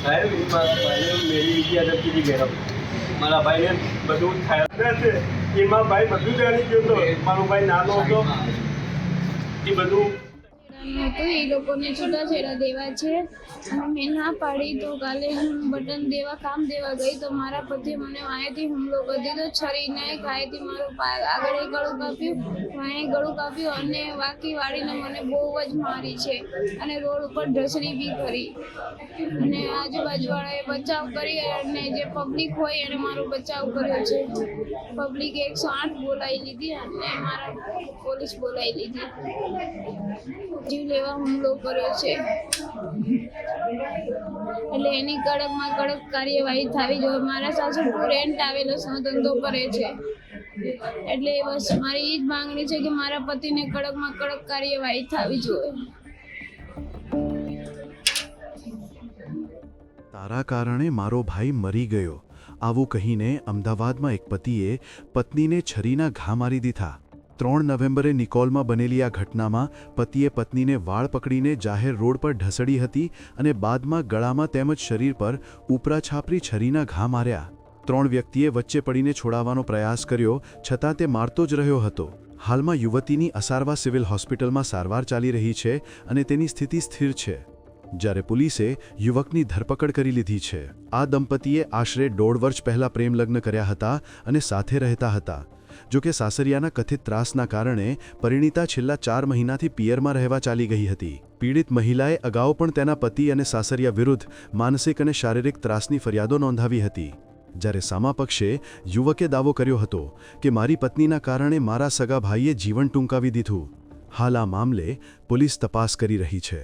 સાહેબ એ મારા ભાઈને મેરી ઇજાજત કીધી ગેરમ મારા ભાઈને બધું થાય છે એમાં ભાઈ બધું જાણી ગયો તો મારો ભાઈ નાનો હતો એ બધું તો એ લોકોને છૂટાછેડા દેવા છે અને મેં ના પાડી તો કાલે હું બટન દેવા કામ દેવા ગઈ તો મારા પતિએ મને વાંયથી હુમલો કરી દીધો. છરીને ઘાયથી મારું આગળ ગળું કાપ્યું, વાંયે ગળું કાપ્યું અને વાકી વાળીને મને બહુ જ મારી છે અને રોડ ઉપર ઢસડી બી કરી અને આજુબાજુવાળાએ બચાવ કરી અને જે પબ્લિક હોય એને મારો બચાવ કર્યો છે. પબ્લિકે 108 બોલાવી લીધી અને મારા પોલીસ બોલાવી લીધી. જીવ લેવા હુમલો કર્યો છે એટલે એની કડકમાં કડક કાર્યવાહી થવી જોઈએ. મારા સાસુ રેન્ટ આવેલો ધંધો કરે છે એટલે બસ મારી એ જ માંગણી છે કે મારા પતિને કડકમાં કડક કાર્યવાહી થવી જોઈએ. તારા કારણે મારો ભાઈ મરી ગયો આવું કહીને અમદાવાદમાં એક પતિએ પત્નીને છરીના ઘા મારી દીધા. 3 નવેમ્બરે નિકોલમાં બનેલી આ ઘટનામાં પતિએ પત્નીને વાળ પકડીને જાહેર રોડ પર ઢસડી હતી અને બાદમાં ગળામાં તેમજ શરીર પર ઉપરાછાપરી છરીના ઘા માર્યા. 3 વ્યક્તિએ વચ્ચે પડીને છોડાવવાનો પ્રયાસ કર્યો છતાં તે મારતો જ રહ્યો હતો. હાલમાં યુવતીની અસારવા સિવિલ હોસ્પિટલમાં સારવાર ચાલી રહી છે અને તેની સ્થિતિ સ્થિર છે. જ્યારે પોલીસે યુવકની ધરપકડ કરી લીધી છે. આ દંપતીએ આશરે 1.5 વર્ષ પહેલા પ્રેમ લગ્ન કર્યા હતા અને સાથે રહેતા હતા. જોકે સાસરિયાના કથિત ત્રાસના કારણે પરિણીતા છેલ્લા 4 મહિનાથી પિયરમાં રહેવા ચાલી ગઈ હતી. પીડિત મહિલાએ અગાઉ પણ તેના પતિ અને સાસરિયા વિરુદ્ધ માનસિક અને શારીરિક ત્રાસની ફરિયાદો નોંધાવી હતી. જ્યારે સામા પક્ષે યુવકે દાવો કર્યો હતો કે મારી પત્નીના કારણે મારા સગા ભાઈએ જીવન ટૂંકાવી દીધું. હાલ આ મામલે પોલીસ તપાસ કરી રહી છે.